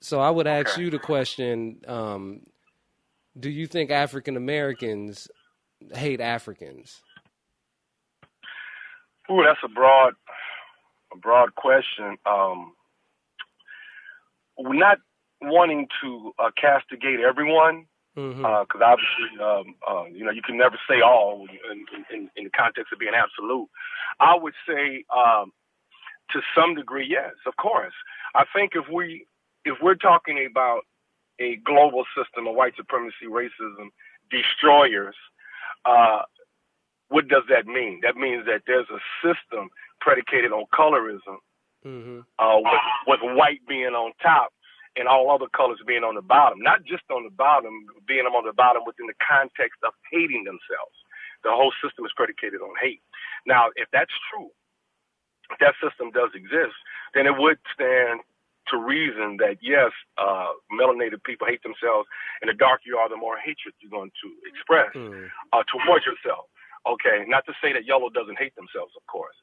So I would ask Okay. you the question: do you think African Americans hate Africans? Ooh, that's a broad question. We're not wanting to castigate everyone, Mm-hmm. because obviously, you can never say all in the context of being absolute. I would say, to some degree, yes, of course. I think if we're talking about a global system of white supremacy, racism, destroyers, uh, what does that mean? That means that there's a system predicated on colorism, Mm-hmm. with white being on top and all other colors being on the bottom. Not just on the bottom, being on the bottom within the context of hating themselves. The whole system is predicated on hate. Now, if that's true, if that system does exist, then it would stand to reason that yes, melanated people hate themselves, and the darker you are, the more hatred you're going to express Mm. towards yourself. Okay, not to say that yellow doesn't hate themselves, of course,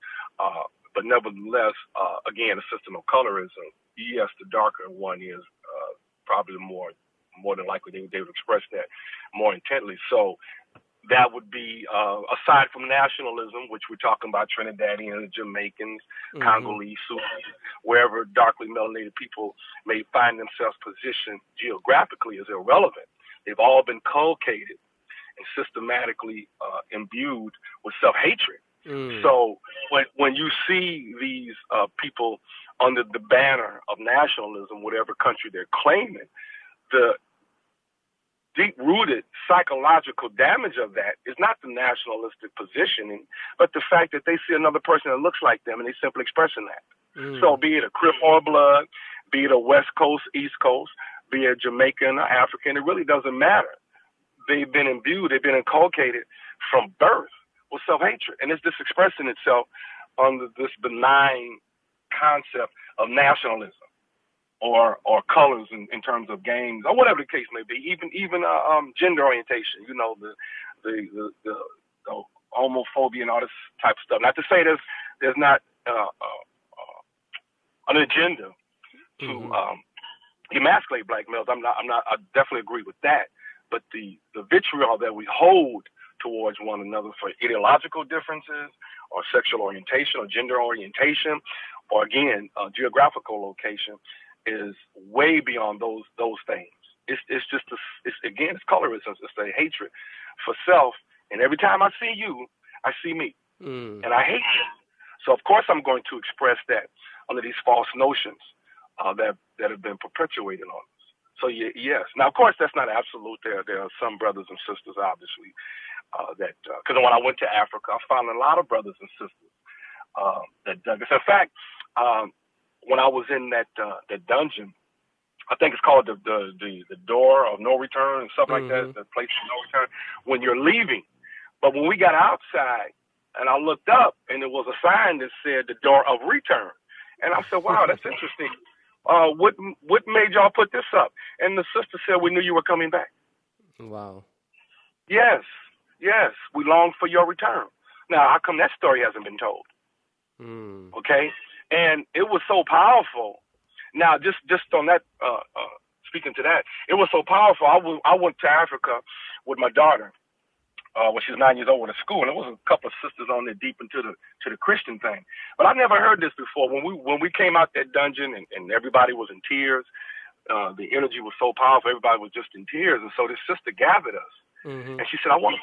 but nevertheless, again, a system of colorism. Yes, the darker one is probably more than likely they would express that more intently. So that would be, aside from nationalism, which we're talking about Trinidadians, Jamaicans, Mm-hmm. Congolese, Sudanese, wherever darkly melanated people may find themselves positioned geographically is irrelevant. They've all been culcated and systematically imbued with self-hatred. Mm. So when you see these people under the banner of nationalism, whatever country they're claiming, the deep-rooted psychological damage of that is not the nationalistic positioning, but the fact that they see another person that looks like them and they simply expressing that. So Mm. be it a Crip or a Blood, be it a West Coast, East Coast, be it Jamaican or African, it really doesn't matter. They've been imbued, they've been inculcated from birth with self-hatred. And it's just expressing itself under this benign concept of nationalism or colors in terms of games or whatever the case may be, even gender orientation. The homophobia and all this type of stuff. Not to say there's not an agenda to Mm-hmm. emasculate black males. I definitely agree with that. But the vitriol that we hold towards one another for ideological differences or sexual orientation or gender orientation or again geographical location is way beyond those things. It's just it's colorism. It's the hatred for self. And every time I see you, I see me, Mm. and I hate you. So of course I'm going to express that under these false notions that have been perpetuated on us. So yes. Now of course that's not absolute. There are some brothers and sisters obviously that because when I went to Africa, I found a lot of brothers and sisters that dug us. In fact, when I was in that dungeon, I think it's called the door of no return and stuff like Mm-hmm. that, the place of no return, when you're leaving. But when we got outside and I looked up and there was a sign that said the door of return. And I said, wow, that's interesting. What made y'all put this up? And the sister said, we knew you were coming back. Wow. Yes, yes, we long for your return. Now, how come that story hasn't been told? Mm. Okay? And it was so powerful. Now, just on that, speaking to that, it was so powerful. I went to Africa with my daughter when she was 9 years old at school, and there was a couple of sisters on there deep into the Christian thing. But I never heard this before. When we came out that dungeon and everybody was in tears, the energy was so powerful. Everybody was just in tears, and so this sister gathered us, Mm-hmm. and she said, "I want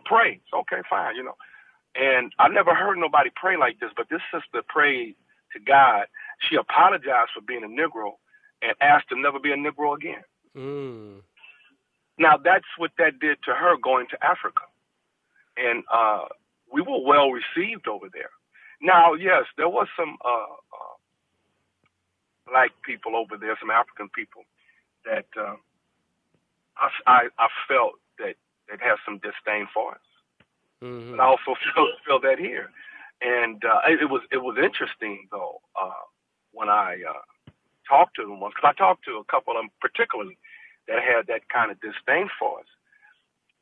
to pray." So, okay, fine. And I never heard nobody pray like this, but this sister prayed to God. She apologized for being a Negro and asked to never be a Negro again. Mm. Now, that's what that did to her going to Africa. And we were well received over there. Now, yes, there was some black people over there, some African people that I felt that had some disdain for us. But Mm-hmm. I also feel that here. And it was interesting though when I talked to them once, because I talked to a couple of them particularly that had that kind of disdain for us,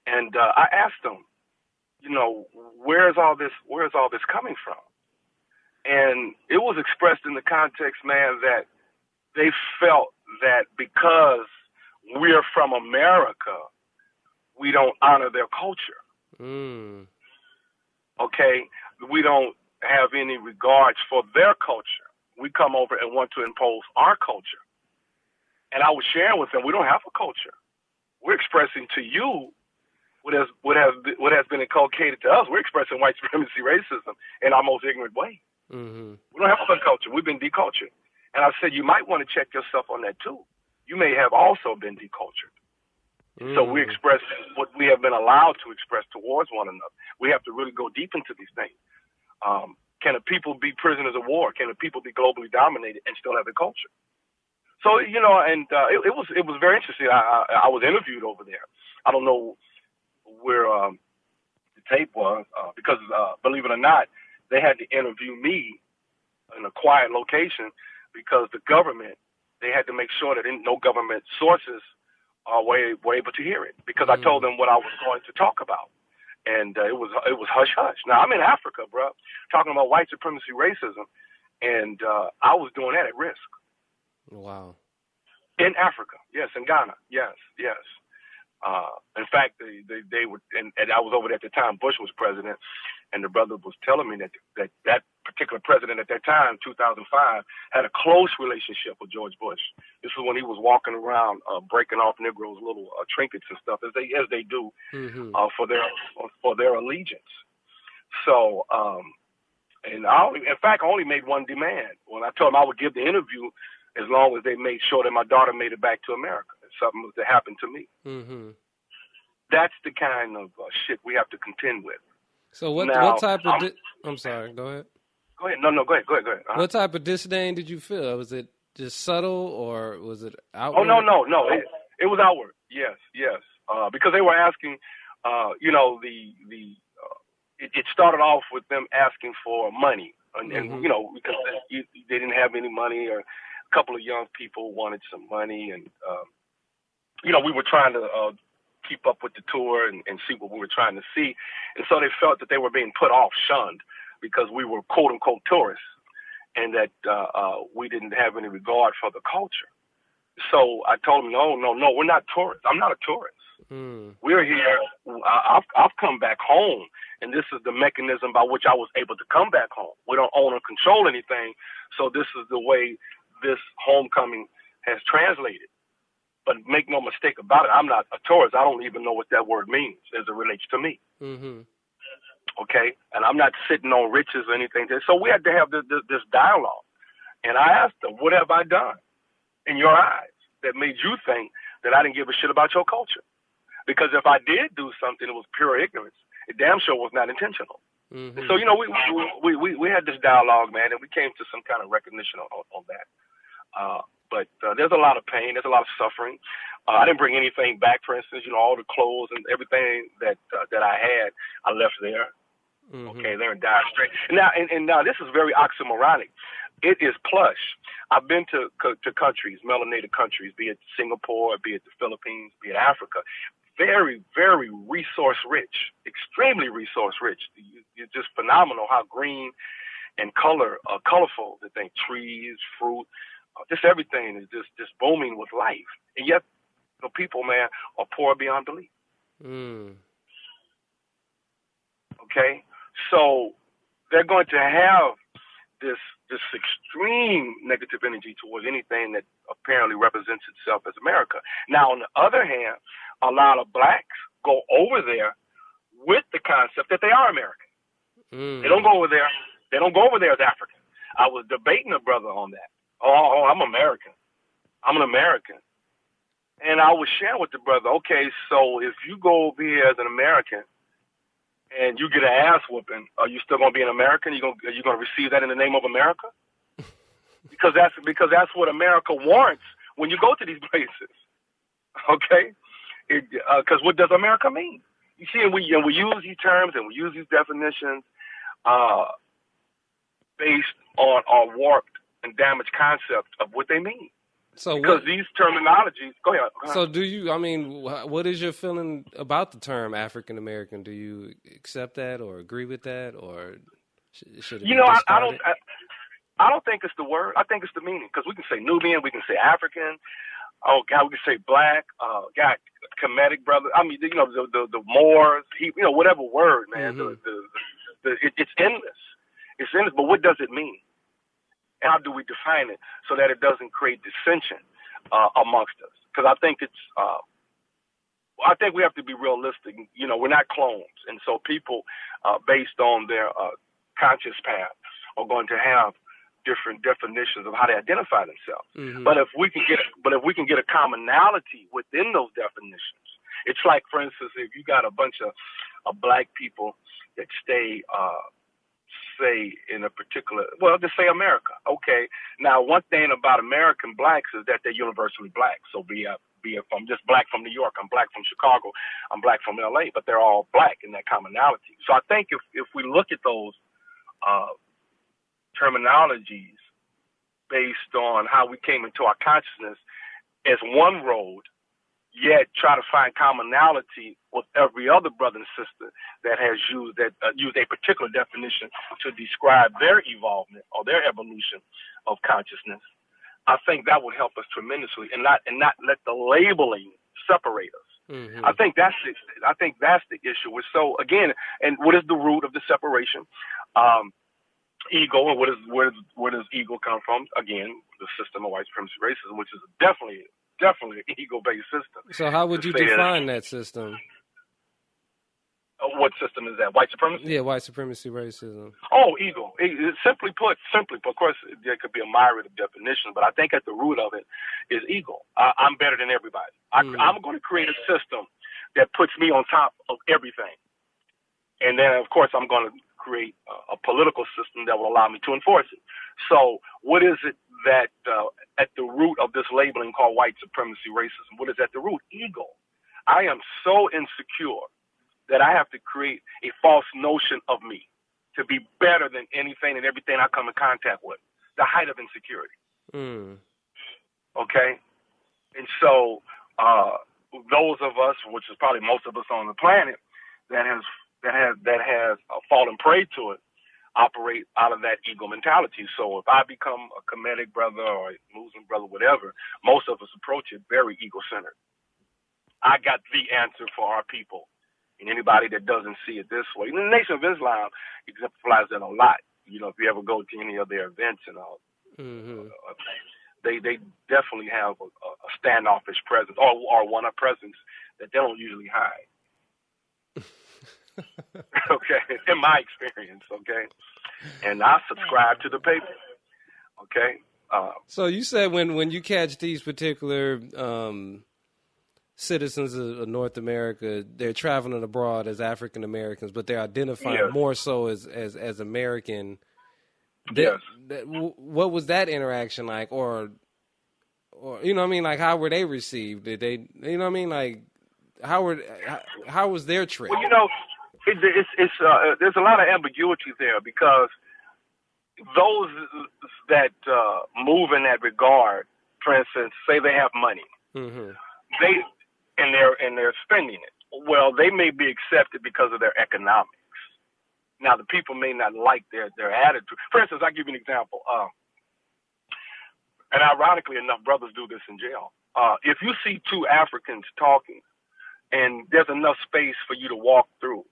and I asked them, where's all this coming from? And it was expressed in the context, man, that they felt that because we're from America, we don't honor their culture. Mm. Okay? We don't have any regards for their culture. We come over and want to impose our culture. And I was sharing with them, we don't have a culture. We're expressing to you what has been inculcated to us. We're expressing white supremacy racism in our most ignorant way. Mm-hmm. We don't have a culture. We've been decultured. And I said, you might want to check yourself on that too. You may have also been decultured. So we express what we have been allowed to express towards one another. We have to really go deep into these things. Can a people be prisoners of war? Can a people be globally dominated and still have a culture? So, you know, and it was very interesting. I was interviewed over there. I don't know where the tape was because, believe it or not, they had to interview me in a quiet location because the government, they had to make sure that no government sources were able to hear it because I told them what I was going to talk about. And it was hush hush. Now, I'm in Africa, bro, talking about white supremacy racism, and I was doing that at risk. Wow. In Africa, yes, in Ghana, yes. In fact, they were, and I was over there at the time. Bush was president, and the brother was telling me that particular president at that time, 2005, had a close relationship with George Bush. This is when he was walking around breaking off Negroes' little trinkets and stuff, as they do for their allegiance. So, and I only made one demand when I told him I would give the interview as long as they made sure that my daughter made it back to America. If something was to happen to me. Mm-hmm. That's the kind of shit we have to contend with. So what type of... I'm sorry, go ahead. Go ahead. No, go ahead. Uh-huh. What type of disdain did you feel? Was it just subtle or was it outward? Oh, no. It was outward. Yes. Because they were asking, it started off with them asking for money. And because they didn't have any money, or a couple of young people wanted some money. And, we were trying to keep up with the tour and see what we were trying to see. And so they felt that they were being put off, shunned, because we were quote unquote tourists and that we didn't have any regard for the culture. So I told them, no, we're not tourists. I'm not a tourist. We're here. I've come back home, and this is the mechanism by which I was able to come back home. We don't own or control anything, so this is the way this homecoming has translated. But make no mistake about it, I'm not a tourist. I don't even know what that word means as it relates to me. Mm-hmm. Okay? And I'm not sitting on riches or anything. So we had to have this dialogue. And I asked them, what have I done in your eyes that made you think that I didn't give a shit about your culture? Because if I did do something, it was pure ignorance. It damn sure was not intentional. Mm-hmm. So, we had this dialogue, man, and we came to some kind of recognition on that. But there's a lot of pain. There's a lot of suffering. I didn't bring anything back. For instance, all the clothes and everything that I had, I left there. Mm-hmm. Okay, there in Dire Straits. And now this is very oxymoronic. It is plush. I've been to countries, melanated countries, be it Singapore, be it the Philippines, be it Africa. Very, very resource rich, extremely resource rich. It's just phenomenal how green and colorful the thing, trees, fruit. Just everything is just booming with life. And yet, the people, man, are poor beyond belief. Okay? So they're going to have this extreme negative energy towards anything that apparently represents itself as America. Now, on the other hand, a lot of blacks go over there with the concept that they are American. They don't go over there. They don't go over there as African. I was debating a brother on that. Oh, I'm American. I'm an American. And I was sharing with the brother, okay, so if you go over here as an American and you get an ass whooping, are you still going to be an American? Are you going to receive that in the name of America? Because that's what America wants when you go to these places. Okay? Because what does America mean? You see, and we use these terms and we use these definitions based on our warped and damaged concept of what they mean. So because these terminologies, go ahead. So what is your feeling about the term African American? Do you accept that or agree with that, or should it be discarded? I don't think it's the word. I think it's the meaning, because we can say Nubian, we can say African. Oh God, we can say black. God, Kemetic brother. I mean, the Moors. Whatever word, man. It's endless. It's endless. But what does it mean? And how do we define it so that it doesn't create dissension amongst us? Because I think we have to be realistic. We're not clones, and so people, based on their conscious path, are going to have different definitions of how they identify themselves. Mm-hmm. But if we can get a commonality within those definitions, it's like, for instance, if you got a bunch of black people that stay, say, in a particular, just say America. Okay. Now, one thing about American blacks is that they're universally black. So be it from just black from New York, I'm black from Chicago, I'm black from LA, but they're all black in that commonality. So I think if we look at those terminologies based on how we came into our consciousness as one road, yet try to find commonality with every other brother and sister that has used a particular definition to describe their evolvement or their evolution of consciousness, I think that would help us tremendously, and not let the labeling separate us. Mm-hmm. I think that's the issue. So again, and what is the root of the separation? Ego, and where does ego come from? Again, the system of white supremacy racism, which is definitely an ego-based system. So how would you define that system? What system is that? White supremacy? Yeah, white supremacy racism. Oh, ego. Simply put, of course, there could be a myriad of definitions, but I think at the root of it is ego. I'm better than everybody. I'm going to create a system that puts me on top of everything. And then, of course, I'm going to create a political system that will allow me to enforce it. So what is it that at the root of this labeling called white supremacy racism? What is at the root? Ego. I am so insecure that I have to create a false notion of me to be better than anything and everything I come in contact with. The height of insecurity. Mm. Okay? And so those of us, which is probably most of us on the planet, that has fallen prey to it, operate out of that ego mentality. So if I become a Kemetic brother or a Muslim brother, whatever, most of us approach it very ego-centered. I got the answer for our people. And anybody that doesn't see it this way, and the Nation of Islam exemplifies that a lot. If you ever go to any of their events and all, they definitely have a standoffish presence or one of presence that they don't usually hide. Okay, in my experience, okay, and I subscribe to the paper, okay. So you said when you catch these particular citizens of North America, they're traveling abroad as African Americans, but they're identifying more so as American. Yes. What was that interaction like, or like how were they received? Did they, like how was their trip? Well, there's a lot of ambiguity there, because those that move in that regard, for instance, say they have money, they're spending it. Well, they may be accepted because of their economics. Now, the people may not like their attitude. For instance, I'll give you an example. And ironically enough, brothers do this in jail. If you see two Africans talking and there's enough space for you to walk through,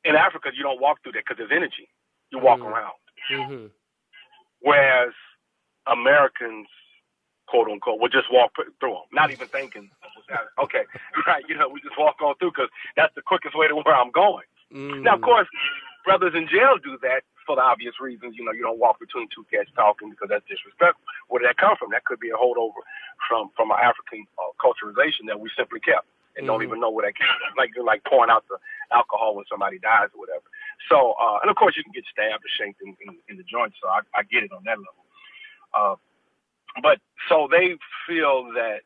in Africa, you don't walk through there because there's energy. You walk around. Mm-hmm. Whereas Americans, quote unquote, will just walk through them, not even thinking. Okay, right? We just walk on through because that's the quickest way to where I'm going. Mm. Now, of course, brothers in jail do that for the obvious reasons. You don't walk between two cats talking because that's disrespectful. Where did that come from? That could be a holdover from our African culturization that we simply kept and don't even know where that came from. Like pouring out the alcohol when somebody dies or whatever. So, and of course, you can get stabbed or shanked in the joint. So I get it on that level. But so they feel that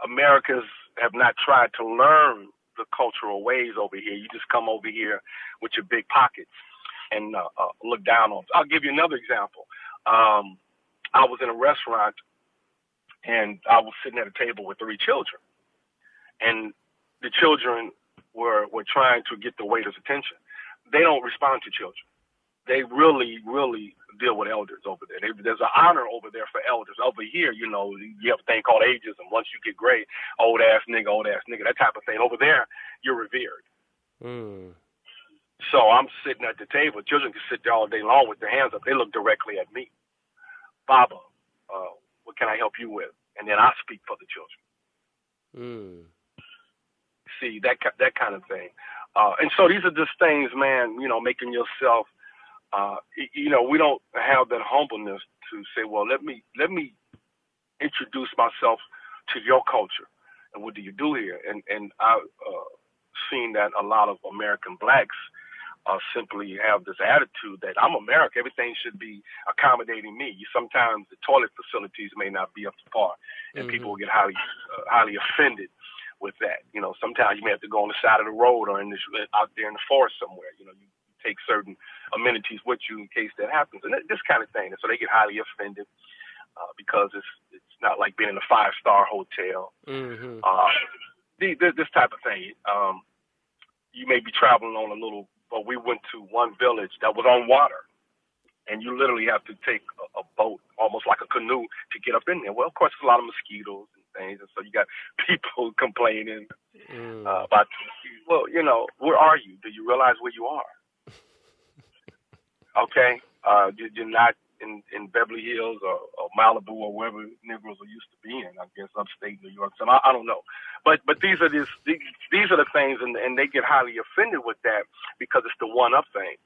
Americans have not tried to learn the cultural ways over here. You just come over here with your big pockets and look down on us. I'll give you another example. I was in a restaurant and I was sitting at a table with 3 children, and the children were trying to get the waiter's attention. They don't respond to children. they really, really deal with elders over there. There's an honor over there for elders. Over here, you have a thing called ageism. Once you get gray, old ass nigga, that type of thing. Over there, you're revered. Mm. So I'm sitting at the table. Children can sit there all day long with their hands up. They look directly at me. Baba, what can I help you with? And then I speak for the children. Mm. See, that kind of thing. And so these are just things, man, making yourself, we don't have that humbleness to say, well, let me introduce myself to your culture. And what do you do here? And I've seen that a lot of American blacks simply have this attitude that I'm American, everything should be accommodating me. Sometimes the toilet facilities may not be up to par, and people will get highly offended with that. Sometimes you may have to go on the side of the road or out there in the forest somewhere. You take certain amenities with you in case that happens, and this kind of thing. And so they get highly offended because it's not like being in a 5-star hotel. Mm-hmm. This type of thing. You may be traveling on but we went to one village that was on water, and you literally have to take a boat, almost like a canoe, to get up in there. Well, of course, there's a lot of mosquitoes and things, and so you got people complaining about, well, where are you? Do you realize where you are? Okay, you're not in Beverly Hills or Malibu or wherever Negroes are used to being. I guess upstate New York. So I don't know, but these are the things, and they get highly offended with that because it's the one-up thing.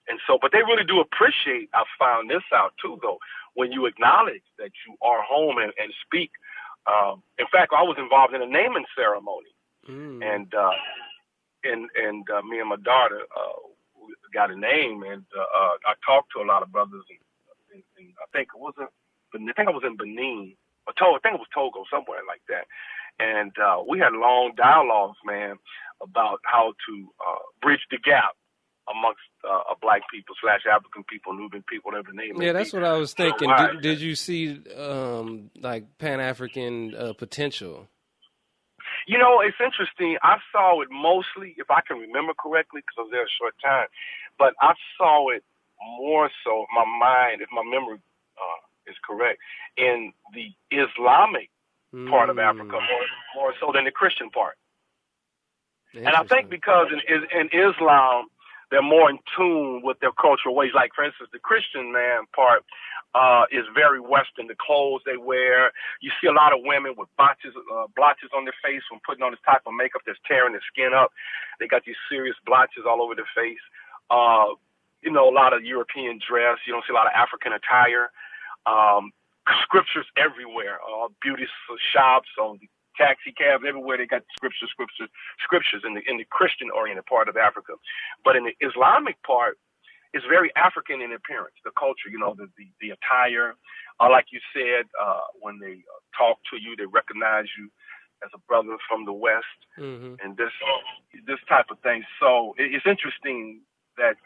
And so, but they really do appreciate. I found this out too, though, when you acknowledge that you are home and speak. In fact, I was involved in a naming ceremony, and me and my daughter got a name, and I talked to a lot of brothers, and I think I was in Benin, or I think it was Togo, somewhere like that. And we had long dialogues, man, about how to bridge the gap amongst black people / African people, Nubian people, whatever the name may be. Yeah, that's what I was thinking. Did you see like Pan-African potential? It's interesting. I saw it mostly, if I can remember correctly, because I was there a short time, but I saw it more so, if my memory is correct, in the Islamic part of Africa, more so than the Christian part. And I think because in Islam, they're more in tune with their cultural ways. Like, for instance, the Christian part is very Western. The clothes they wear. You see a lot of women with blotches on their face from putting on this type of makeup that's tearing their skin up. They got these serious blotches all over their face. A lot of European dress. You don't see a lot of African attire. Scriptures everywhere. Beauty shops, on the taxi cabs, everywhere they got scriptures in the Christian-oriented part of Africa. But in the Islamic part, it's very African in appearance, the culture, the attire. Like you said, when they talk to you, they recognize you as a brother from the West, and this type of thing. So it's interesting that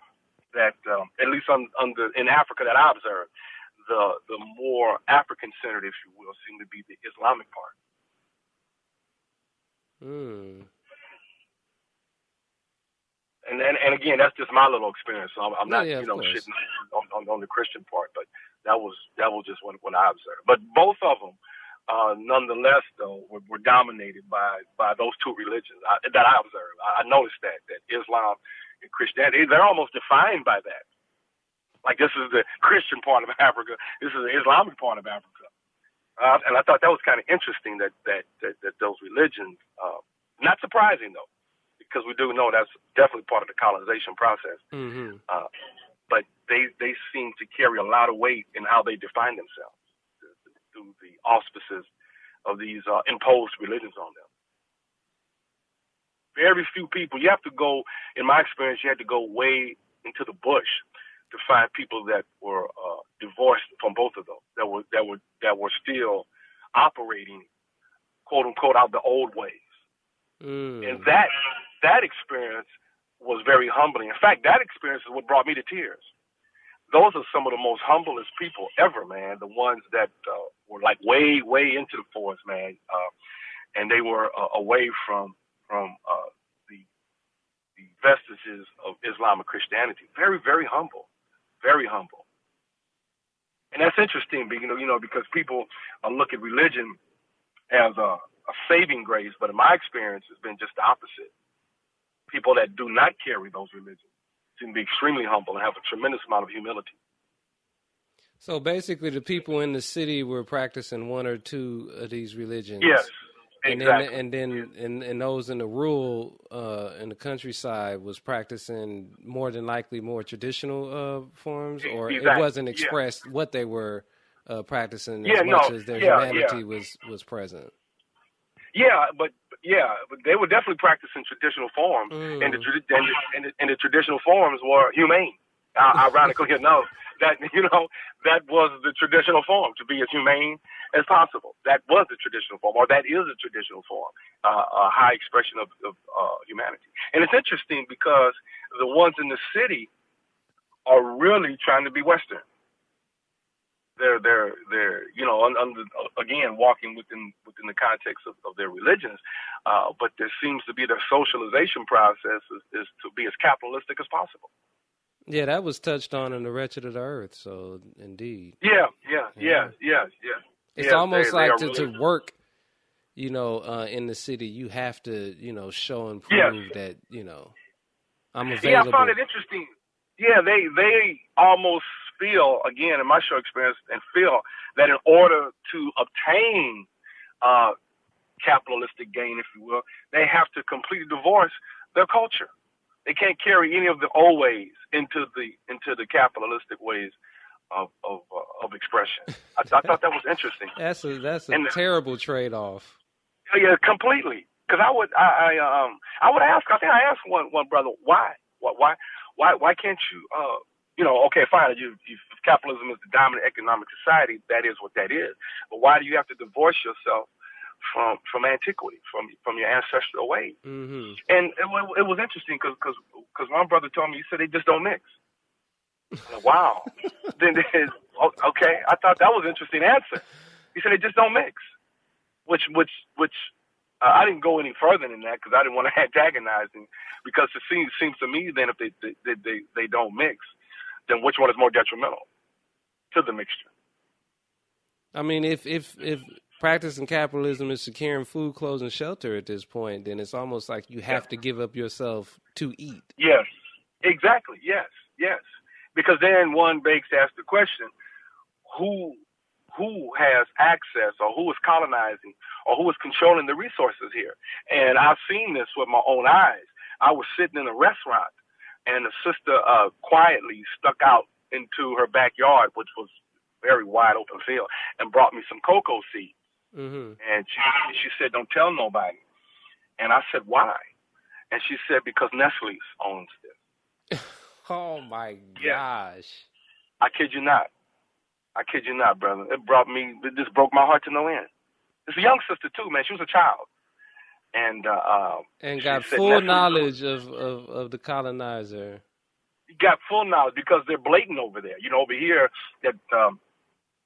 at least in Africa that I observed, the more African-centered, if you will, seem to be the Islamic part. And again, that's just my little experience. So I'm not, shitting on the Christian part, but that was just what I observed. But both of them, nonetheless, though, were dominated by those two religions that I observed. I noticed that Islam and Christianity, they're almost defined by that. Like, this is the Christian part of Africa. This is the Islamic part of Africa. And I thought that was kind of interesting that those religions, not surprising, though, because we do know that's definitely part of the colonization process. But they seem to carry a lot of weight in how they define themselves through the auspices of these imposed religions on them. Very few people. You have to go, in my experience, you had to go way into the bush to find people that were divorced from both of those, that were still operating, quote unquote, out the old ways. And that experience was very humbling. In fact, that experience is what brought me to tears. Those are some of the most humblest people ever, man. The ones that were like way into the forest, man, and they were away from the vestiges of Islam and Christianity. Very, very humble, very humble. And that's interesting, because people look at religion as a saving grace, but in my experience, it's been just the opposite. People that do not carry those religions seem to be extremely humble and have a tremendous amount of humility. So basically, the people in the city were practicing one or two of these religions. Yes, exactly. And then those in the rural, in the countryside, was practicing more than likely more traditional forms, or exactly. It wasn't expressed what they were practicing as much as their humanity was present. But they were definitely practicing traditional forms, and the traditional forms were humane. Ironically enough, that was the traditional form, to be as humane as possible. That was the traditional form, or that is a traditional form, a high expression of humanity. And it's interesting because the ones in the city are really trying to be Western. They're again walking within the context of their religions, but there seems to be their socialization process is to be as capitalistic as possible. Yeah, that was touched on in The Wretched of the Earth. So indeed. Yeah. It's almost like to work, in the city, you have to, show and prove that, I'm available. Yeah, I found it interesting. Yeah, they almost feel, again, in my show experience, and feel that in order to obtain capitalistic gain, if you will, they have to completely divorce their culture. They can't carry any of the old ways into the capitalistic ways of expression. I thought that was interesting. That's a terrible trade-off. Yeah, completely. Because I would ask. I think I asked one brother, why can't you? Okay, fine. If capitalism is the dominant economic society, that is what that is. But why do you have to divorce yourself from antiquity, from your ancestral ways? Mm-hmm. And it was interesting because one brother told me, he said they just don't mix. Like, wow. Then okay, I thought that was an interesting answer. He said they just don't mix, which I didn't go any further than that because I didn't want to antagonize him, because it seems to me then if they don't mix, then which one is more detrimental to the mixture? I mean, if practicing capitalism is securing food, clothes, and shelter at this point, then it's almost like you have to give up yourself to eat. Yes, exactly. Yes. Because then one begs to ask the question, who has access, or who is colonizing, or who is controlling the resources here? And I've seen this with my own eyes. I was sitting in a restaurant, and a sister quietly stuck out into her backyard, which was very wide open field, and brought me some cocoa seeds. Mm-hmm. And she said, "Don't tell nobody." And I said, "Why?" And she said, "Because Nestle owns this." Oh my gosh! I kid you not, brother. It just broke my heart to no end. It's a young sister too, man. She was a child, and said, got full knowledge of the colonizer. Got full knowledge because they're blatant over there. Over here that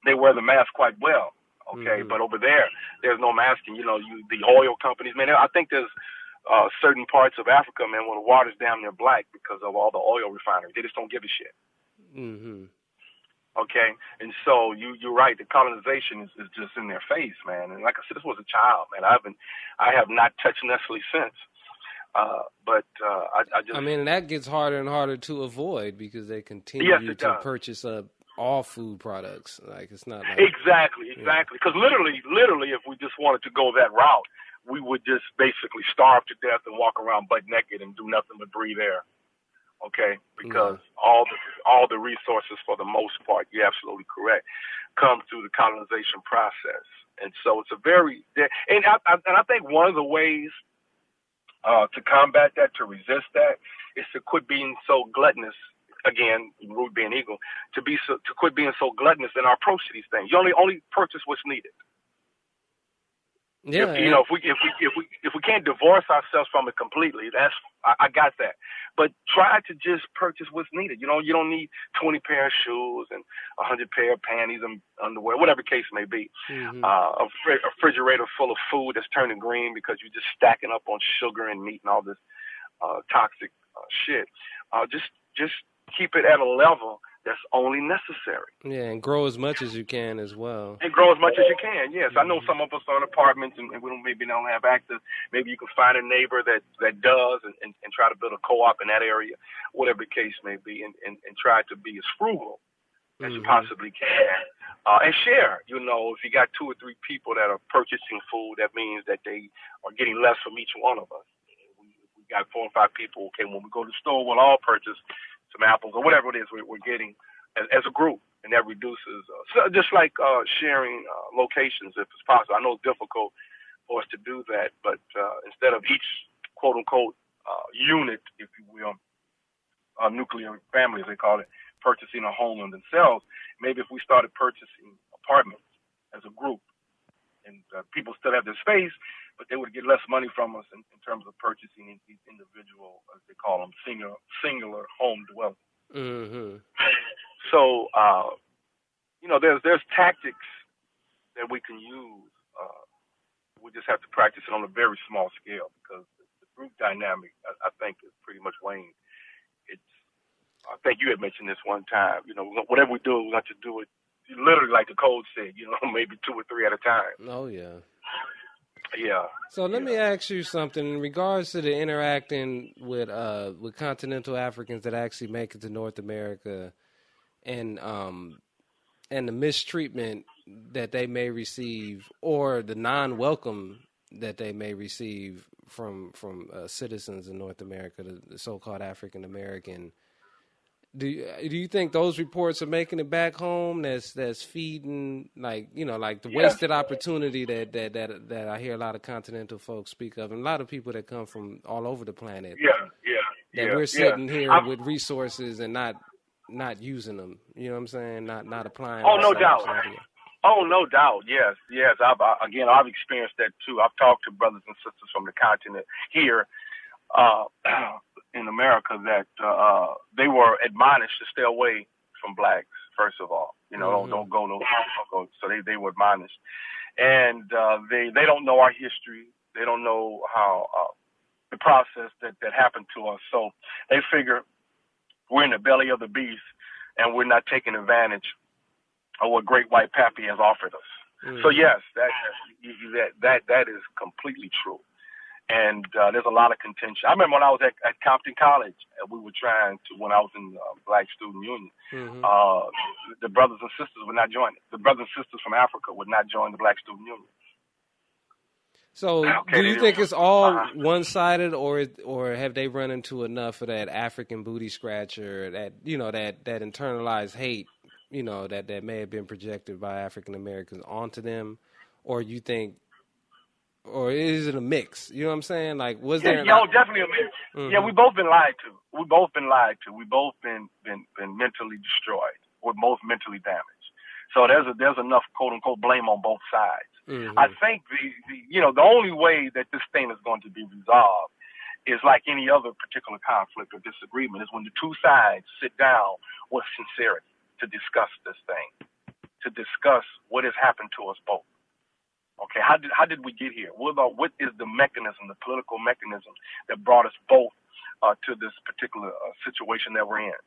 they wear the mask quite well. Okay, mm-hmm. But over there's no masking. The oil companies, man. I think there's certain parts of Africa, man, where the water's damn near black because of all the oil refineries. They just don't give a shit. Mm-hmm. Okay, and so you're right. The colonization is just in their face, man. And like I said, this was a child, man. I have not touched Nestle since. I mean, that gets harder and harder to avoid because they continue to purchase all food products. Like, it's not like... Exactly. Because literally, if we just wanted to go that route, we would just basically starve to death and walk around butt naked and do nothing but breathe air. Okay, because all the resources, for the most part, you're absolutely correct, come through the colonization process, and so it's a very and I think one of the ways to combat that, to resist that, is to quit being so gluttonous. Again, root being eagle, to quit being so gluttonous in our approach to these things. You only purchase what's needed. Yeah, if we can't divorce ourselves from it completely, I got that. But try to just purchase what's needed. You don't need 20 pair of shoes and 100 pair of panties and underwear, whatever the case may be. Mm-hmm. A refrigerator full of food that's turning green because you're just stacking up on sugar and meat and all this toxic Just keep it at a level that's only necessary. Yeah, and grow as much as you can as well. And grow as much as you can. Yes, I know some of us are in apartments and we don't have access. Maybe you can find a neighbor that does and try to build a co-op in that area, whatever the case may be, and try to be as frugal as you possibly can. And share. You know, if you got 2 or 3 people that are purchasing food, that means that they are getting less from each one of us. We got 4 or 5 people. Okay, when we go to the store, we'll all purchase some apples or whatever it is we're getting as a group, and that reduces. So just like sharing locations, if it's possible. I know it's difficult for us to do that, but instead of each quote unquote unit, if you will, nuclear family, as they call it, purchasing a home in themselves, maybe if we started purchasing apartments as a group, and people still have their space, but they would get less money from us in terms of purchasing these individual, as they call them, singular home dwellings. Mm-hmm. So, there's tactics that we can use. We just have to practice it on a very small scale because the group dynamic, I think, is pretty much waned. I think you had mentioned this one time. You know, whatever we do, we have to do it literally like the code said. You know, maybe 2 or 3 at a time. Oh yeah. Yeah. So let me ask you something in regards to the interacting with continental Africans that actually make it to North America, and the mistreatment that they may receive, or the non-welcome that they may receive from citizens in North America, the so-called African American. Do you think those reports are making it back home? That's feeding like the wasted opportunity that I hear a lot of continental folks speak of, and a lot of people that come from all over the planet. That we're sitting here with resources and not using them. You know what I'm saying? Not applying. Oh, no doubt. Oh, no doubt. Yes. I've experienced that too. I've talked to brothers and sisters from the continent here. In America, that they were admonished to stay away from blacks. First of all, don't go. So they were admonished, and they don't know our history. They don't know how the process that happened to us. So they figure we're in the belly of the beast, and we're not taking advantage of what Great White Pappy has offered us. Mm-hmm. So yes, that is completely true. And there's a lot of contention. I remember when I was at Compton College, we were trying to, when I was in Black Student Union, the brothers and sisters would not join it. The brothers and sisters from Africa would not join the Black Student Union. So do you think it's all one-sided, or have they run into enough of that African booty scratcher, that that internalized hate, that may have been projected by African Americans onto them, or you think? Or is it a mix? You know what I'm saying? Like, was there? Definitely a mix. Mm-hmm. Yeah, we both been lied to. We both been been mentally destroyed. We're both mentally damaged. So there's enough quote unquote blame on both sides. Mm-hmm. I think the only way that this thing is going to be resolved is like any other particular conflict or disagreement, is when the two sides sit down with sincerity to discuss this thing, to discuss what has happened to us both. Okay, how did we get here? What is the mechanism, the political mechanism that brought us both to this particular situation that we're in?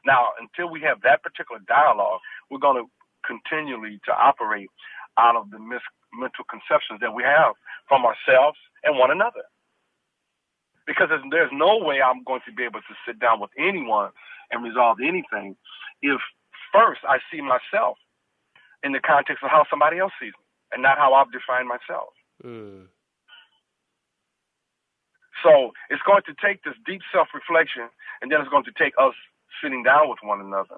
Now, until we have that particular dialogue, we're going to continually to operate out of the mental conceptions that we have from ourselves and one another. Because there's no way I'm going to be able to sit down with anyone and resolve anything if first I see myself in the context of how somebody else sees me, and not how I've defined myself. So it's going to take this deep self-reflection, and then it's going to take us sitting down with one another,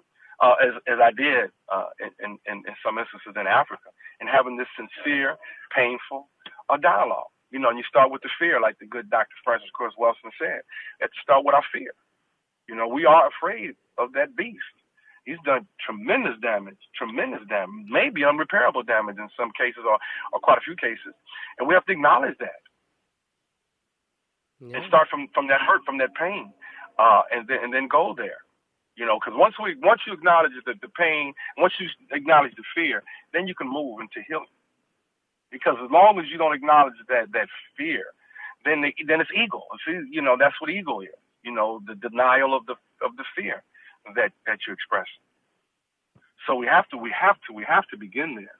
as I did in some instances in Africa, and having this sincere, painful dialogue. And you start with the fear, like the good Dr. Francis Cress Welsing said. Let's start with our fear. We are afraid of that beast. He's done tremendous damage, maybe unrepairable damage in some cases, or quite a few cases. And we have to acknowledge that. And start from that hurt, from that pain, and then go there. Because once you acknowledge the pain, once you acknowledge the fear, then you can move into healing. Because as long as you don't acknowledge that fear, then it's ego. See, that's what ego is. the denial of the fear that you're expressing. So we have to begin there.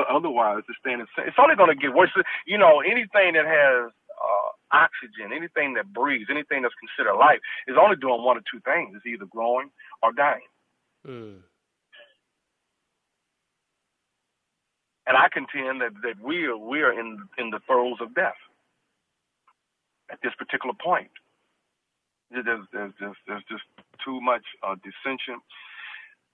Otherwise, it's only going to get worse. Anything that has oxygen, anything that breathes, anything that's considered life is only doing one of two things: it's either growing or dying. And I contend that we are in the throes of death at this particular point. There's just too much dissension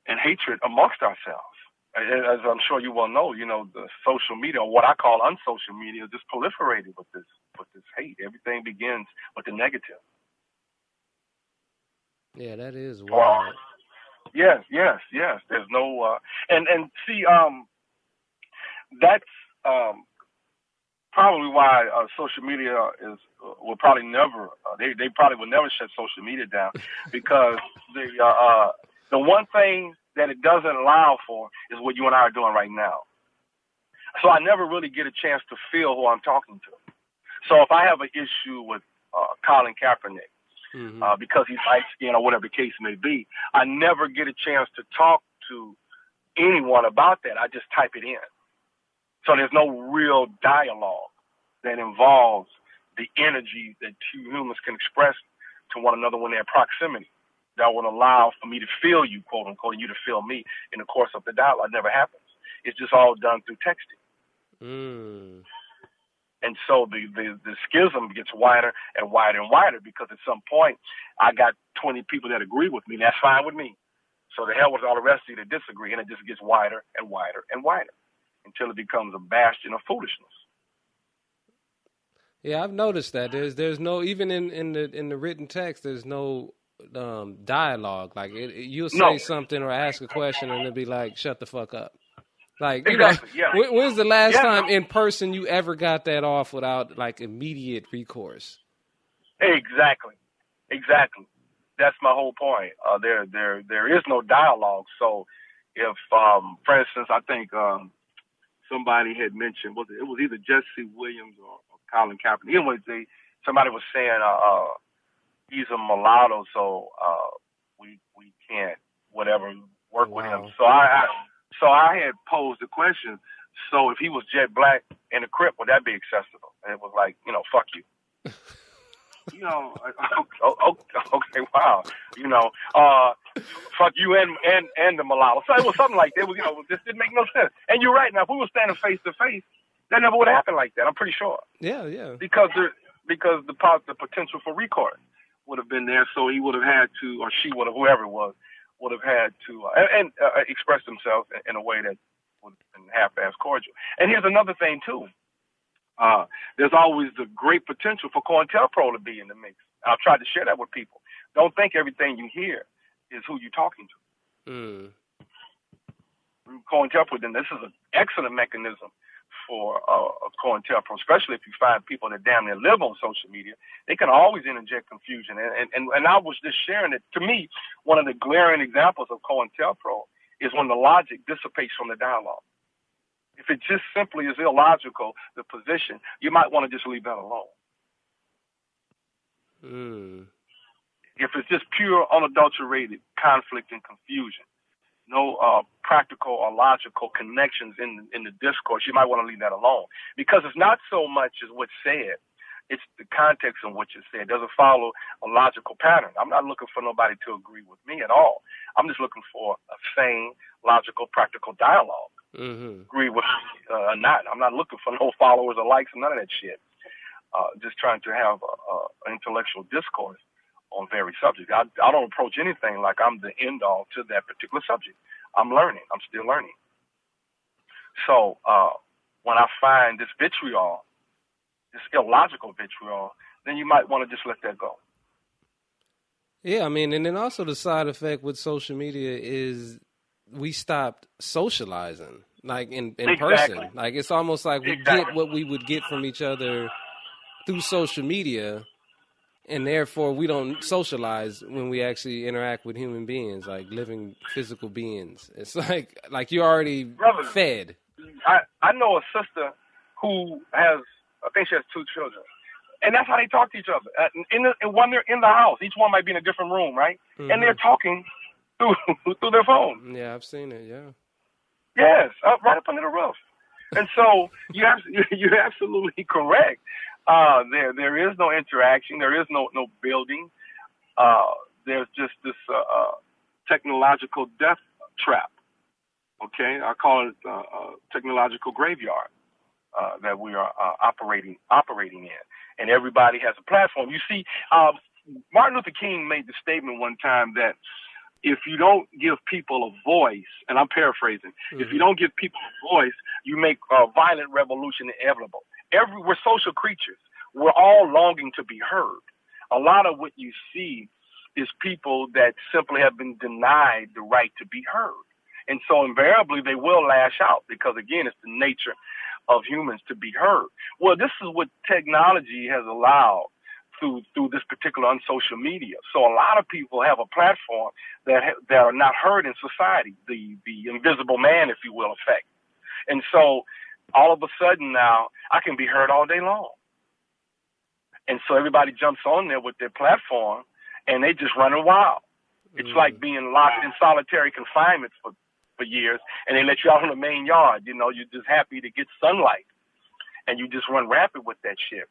and hatred amongst ourselves. As I'm sure you well know, the social media, or what I call unsocial media, is just proliferated with this hate. Everything begins with the negative. Yeah, that is wild. Yes. There's no and see, that's probably why social media will probably never. They probably will never shut social media down, because the one thing that it doesn't allow for is what you and I are doing right now. So I never really get a chance to feel who I'm talking to. So if I have an issue with Colin Kaepernick, because he's light skinned or whatever the case may be, I never get a chance to talk to anyone about that. I just type it in. So there's no real dialogue that involves the energy that two humans can express to one another when they're in proximity, that would allow for me to feel you, quote unquote, and you to feel me in the course of the dialogue. It never happens. It's just all done through texting. And so the schism gets wider and wider and wider, because at some point I got 20 people that agree with me, and that's fine with me. So the hell with all the rest of you that disagree, and it just gets wider and wider and wider until it becomes a bastion of foolishness. Yeah, I've noticed that there's no, even in the written text, there's no dialogue. Like you'll say something or ask a question, and it'll be like, "Shut the fuck up." Like, exactly, yeah. When's the last time in person you ever got that off without like immediate recourse? Exactly. That's my whole point. There is no dialogue. So if, for instance, I think somebody had mentioned, it was either Jesse Williams or Colin Kaepernick. Anyway, somebody was saying he's a mulatto, so we can't whatever work with him. So I had posed the question: so if he was jet black and a Crip, would that be acceptable? And it was like, fuck you. Okay, wow. Fuck you and the mulatto. So it was something like that. This didn't make no sense. And you're right. Now, if we were standing face to face, that never would have happened like that. I'm pretty sure. Yeah. Because the potential for recourse would have been there, so he would have had to, or she would have, whoever it was, would have had to express themselves in a way that would have been half-ass cordial. And here's another thing too. There's always the great potential for COINTELPRO to be in the mix. I've tried to share that with people. Don't think everything you hear is who you're talking to. COINTELPRO, then this is an excellent mechanism for COINTELPRO, especially if you find people that damn near live on social media. They can always interject confusion. And I was just sharing that, to me, one of the glaring examples of COINTELPRO is when the logic dissipates from the dialogue. If it just simply is illogical, the position, you might want to just leave that alone. If it's just pure, unadulterated conflict and confusion, no practical or logical connections in the discourse, you might want to leave that alone. Because it's not so much as what's said, it's the context in which it's said. It doesn't follow a logical pattern. I'm not looking for nobody to agree with me at all. I'm just looking for a sane, logical, practical dialogue. Agree with me or not. I'm not looking for no followers or likes and none of that shit. Just trying to have an intellectual discourse on various subjects. I don't approach anything like I'm the end all to that particular subject. I'm learning. I'm still learning. So when I find this vitriol, this illogical vitriol, then you might want to just let that go. Yeah, I mean, and then also the side effect with social media is we stopped socializing, like in person. Like it's almost like we get what we would get from each other through social media, and therefore we don't socialize when we actually interact with human beings, like living physical beings. It's like you're already fed. I know a sister who has, I think she has 2 children. And that's how they talk to each other. And when they're in the house, each one might be in a different room, right? Mm-hmm. And they're talking through through their phone. Yeah, I've seen it. Yeah. Yes, right up under the roof. And so you're absolutely correct. There is no interaction. There is no building. There's just this technological death trap. Okay, I call it technological graveyard that we are operating in, and everybody has a platform. You see, Martin Luther King made the statement one time that if you don't give people a voice, and I'm paraphrasing, if you don't give people a voice, you make violent revolution inevitable. We're social creatures. We're all longing to be heard. A lot of what you see is people that simply have been denied the right to be heard. And so invariably they will lash out because, again, it's the nature of humans to be heard. Well, this is what technology has allowed through this particular on social media. So a lot of people have a platform that are not heard in society, the invisible man, if you will, effect. And so all of a sudden now I can be heard all day long. And so everybody jumps on there with their platform and they just running wild. It's like being locked in solitary confinement for years, and they let you out on the main yard. You know, you're just happy to get sunlight, and you just run rapid with that shit.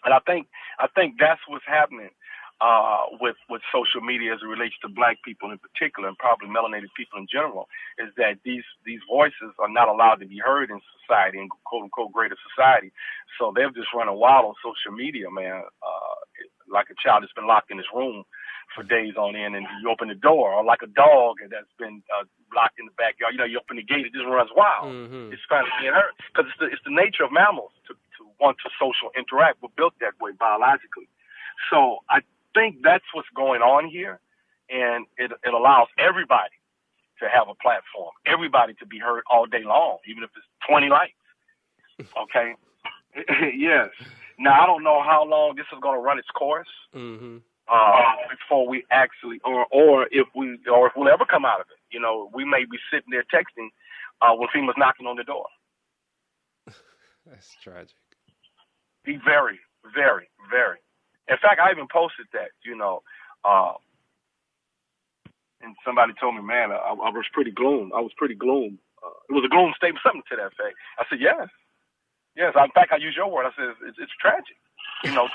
And I think that's what's happening with social media as it relates to black people in particular, and probably melanated people in general, is that these voices are not allowed to be heard in society, in quote unquote greater society. So they're just running wild on social media, man, like a child that's been locked in his room for days on end, and you open the door, or like a dog that's been locked in the backyard. You know, you open the gate, it just runs wild. It's trying to get hurt because it's the nature of mammals to want to social interact. We're built that way biologically. So I think that's what's going on here, and it allows everybody to have a platform, everybody to be heard all day long, even if it's 20 likes. Okay. Yes. Now I don't know how long this is going to run its course. Before we actually, or if we'll ever come out of it. You know, we may be sitting there texting when FEMA's knocking on the door. That's tragic. Be very, very, very. In fact, I even posted that, you know, and somebody told me, man, I was pretty gloom. It was a gloom statement, something to that effect. I said, yes. In fact, I used your word. I said, it's tragic. You know,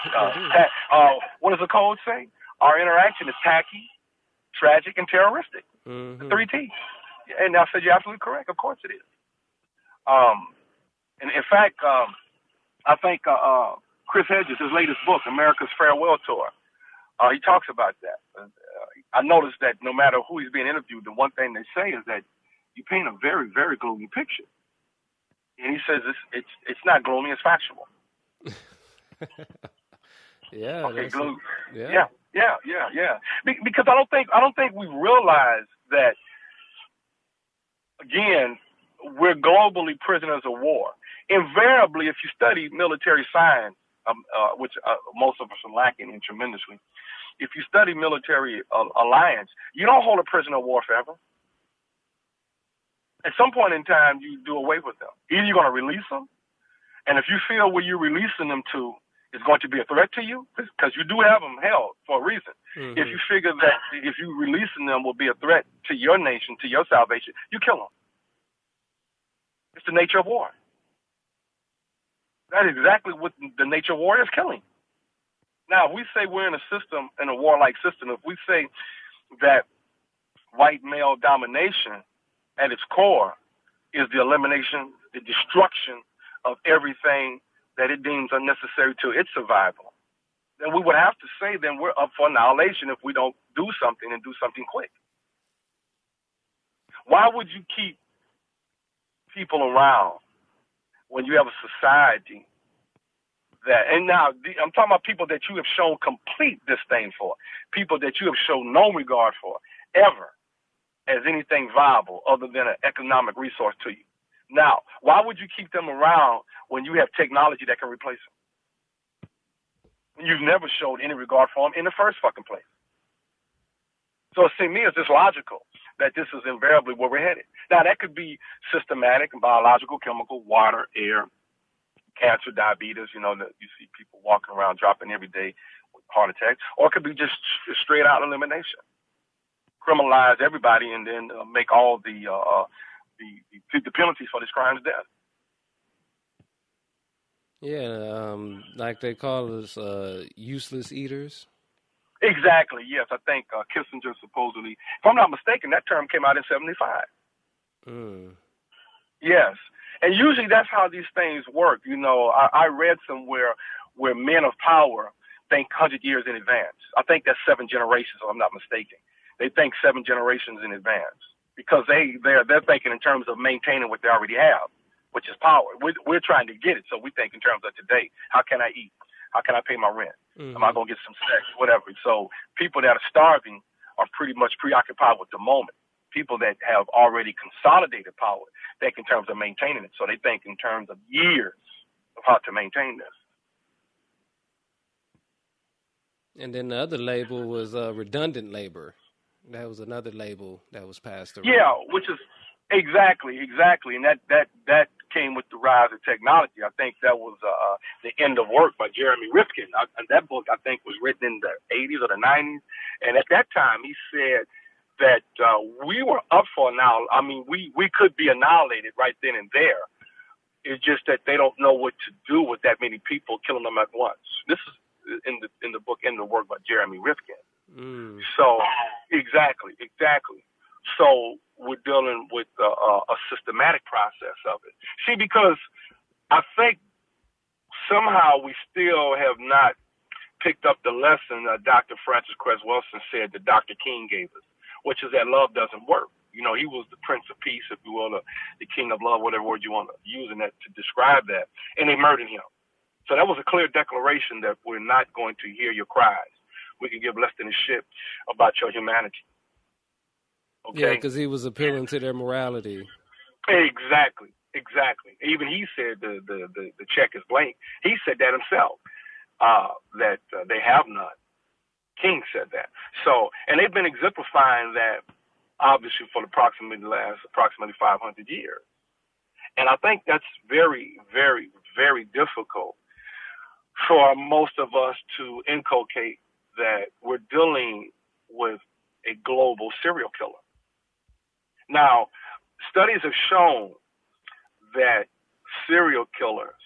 what does the code say? Our interaction is tacky, tragic, and terroristic. The 3 T's. And I said, you're absolutely correct. Of course it is. And in fact, I think Chris Hedges, his latest book, America's Farewell Tour, he talks about that. I noticed that no matter who he's being interviewed, the one thing they say is that you paint a very, very gloomy picture. And he says it's not gloomy, it's factual. Yeah. Okay, glue. Yeah. Because I don't think we realize that. Again, we're globally prisoners of war. Invariably, if you study military science, which most of us are lacking in tremendously, if you study military alliance, you don't hold a prisoner of war forever. At some point in time, you do away with them. Either you're going to release them, and if you feel where you're releasing them to is going to be a threat to you, because you do have them held for a reason. If you figure that if you releasing them will be a threat to your nation, to your salvation, you kill them. It's the nature of war. That is exactly what the nature of war is, killing. Now, if we say we're in a system, in a warlike system, if we say that white male domination at its core is the elimination, the destruction of everything that it deems unnecessary to its survival, then we would have to say then we're up for annihilation if we don't do something and do something quick. Why would you keep people around when you have a society that, and now I'm talking about people that you have shown complete disdain for, people that you have shown no regard for ever as anything viable other than an economic resource to you. Now, why would you keep them around when you have technology that can replace them? You've never showed any regard for them in the first fucking place. So it seems to me it's just logical that this is invariably where we're headed. Now, that could be systematic and biological, chemical, water, air, cancer, diabetes. You know, you see people walking around dropping every day with heart attacks, or it could be just straight out elimination. Criminalize everybody and then make all the penalties for these crimes death. Yeah, like they call us useless eaters. Exactly. Yes, I think Kissinger supposedly, if I'm not mistaken, that term came out in '75. Yes, and usually that's how these things work. You know, I read somewhere where men of power think 100 years in advance. I think that's 7 generations, if I'm not mistaken. They think 7 generations in advance because they're thinking in terms of maintaining what they already have, which is power. We're trying to get it, so we think in terms of today. How can I eat? How can I pay my rent? Am I going to get some sex? Whatever. So people that are starving are pretty much preoccupied with the moment. People that have already consolidated power think in terms of maintaining it. So they think in terms of years of how to maintain this. And then the other label was redundant labor. That was another label that was passed around. Yeah, which is exactly, and that came with the rise of technology. I think that was The End of Work by Jeremy Rifkin. That book, I think, was written in the 80s or the 90s, and at that time he said that we were up for now. I mean, we could be annihilated right then and there. It's just that they don't know what to do with that many people, killing them at once. This is in the book End of Work by Jeremy Rifkin. So exactly. So we're dealing with a systematic process of it. See, because I think somehow we still have not picked up the lesson Dr. Francis Cress Welsing said that Dr. King gave us, which is that love doesn't work. You know, he was the Prince of Peace, if you will, the King of Love, whatever word you want to use in that to describe that, and they murdered him. So that was a clear declaration that we're not going to hear your cries. We can give less than a shit about your humanity. Okay? Yeah, because he was appealing to their morality. Exactly. Even he said the check is blank. He said that himself, that they have none. King said that. So, and they've been exemplifying that obviously for the last approximately 500 years. And I think that's very, very, very difficult for most of us to inculcate that we're dealing with a global serial killer. Now, studies have shown that serial killers,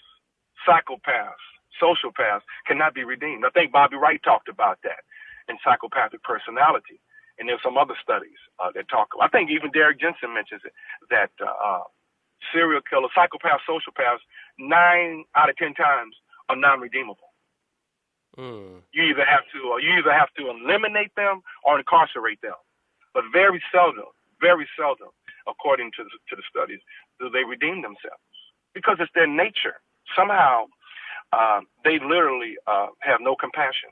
psychopaths, sociopaths cannot be redeemed. I think Bobby Wright talked about that in Psychopathic Personality. And there's some other studies that talk about, I think even Derek Jensen mentions it, that serial killers, psychopaths, sociopaths, 9 out of 10 times are non-redeemable. You either have to eliminate them or incarcerate them, but very seldom, according to the studies, do they redeem themselves because it's their nature. Somehow, they literally have no compassion.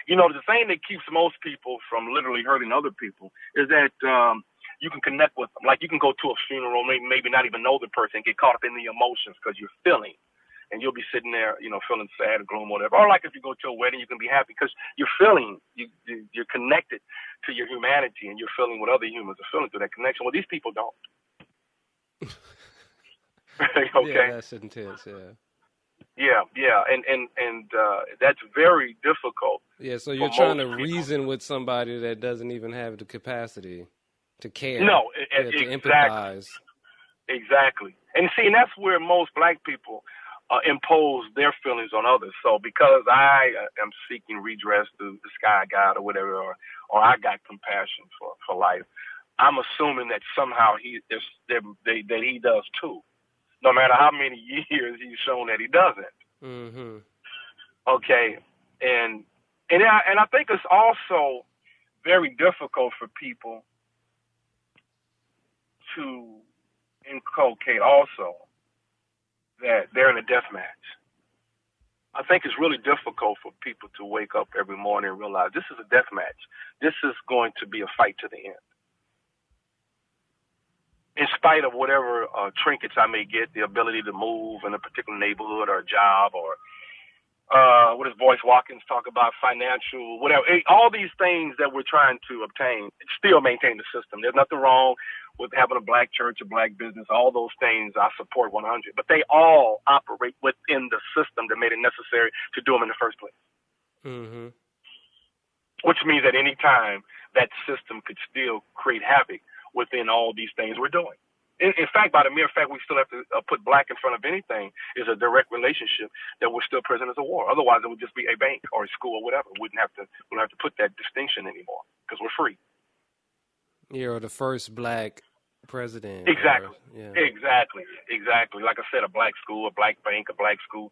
You know, the thing that keeps most people from literally hurting other people is that you can connect with them. Like you can go to a funeral, maybe not even know the person, get caught up in the emotions because you're feeling. And you'll be sitting there, you know, feeling sad or gloom or whatever. Or like if you go to a wedding, you can be happy because you're feeling, you're connected to your humanity and you're feeling what other humans are feeling through that connection. Well, these people don't. Okay? Yeah, that's intense, Yeah, and that's very difficult. Yeah, so you're trying to reason with somebody that doesn't even have the capacity to care. No, to empathize. Exactly. And see, and that's where most black people impose their feelings on others. So because I am seeking redress through the sky god or whatever, or I got compassion for life, I'm assuming that somehow that he does too. No matter how many years he's shown that he doesn't. Okay, and I think it's also very difficult for people to inculcate also that they're in a death match. I think it's really difficult for people to wake up every morning and realize this is a death match. This is going to be a fight to the end. In spite of whatever trinkets I may get, the ability to move in a particular neighborhood or a job or what does Boyce Watkins talk about? Financial, whatever. All these things that we're trying to obtain still maintain the system. There's nothing wrong with having a black church, a black business. All those things I support 100. But they all operate within the system that made it necessary to do them in the first place. Mm-hmm. Which means at any time that system could still create havoc within all these things we're doing. In fact, by the mere fact we still have to put black in front of anything is a direct relationship that we're still prisoners of war. Otherwise, it would just be a bank or a school or whatever. We wouldn't have to put that distinction anymore because we're free. You're the first black president. Exactly. Yeah. Exactly. Like I said, a black school, a black bank, a black school,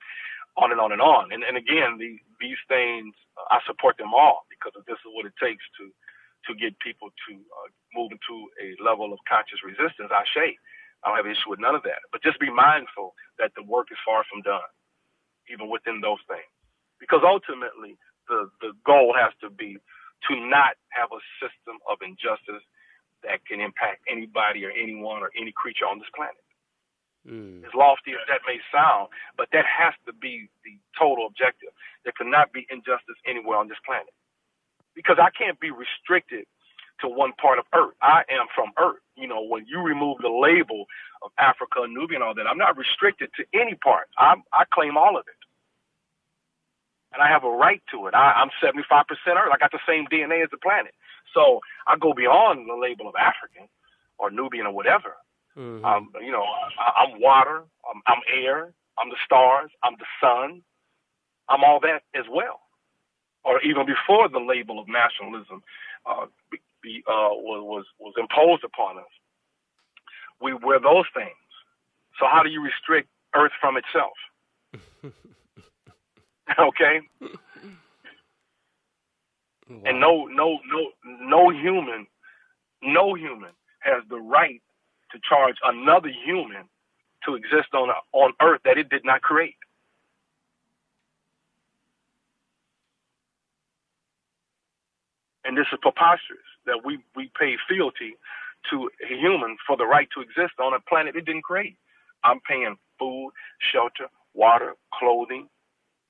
on and on and on. And again, these things, I support them all because this is what it takes to get people to move into a level of conscious resistance. I don't have an issue with none of that. But just be mindful that the work is far from done, even within those things. Because ultimately, the goal has to be to not have a system of injustice that can impact anybody or anyone or any creature on this planet. As lofty as that may sound, but that has to be the total objective. There cannot be injustice anywhere on this planet. Because I can't be restricted to one part of Earth. I am from Earth. You know, when you remove the label of Africa, Nubia, and all that, I'm not restricted to any part. I claim all of it. And I have a right to it. I'm 75% Earth. I got the same DNA as the planet. So I go beyond the label of African or Nubian or whatever. Mm-hmm. I'm water. I'm air. I'm the stars. I'm the sun. I'm all that as well. Or even before the label of nationalism was imposed upon us. We were those things. So how do you restrict Earth from itself? Okay? Wow. And no human has the right to charge another human to exist on Earth that it did not create. And this is preposterous that we pay fealty to a human for the right to exist on a planet it didn't create. I'm paying food, shelter, water, clothing.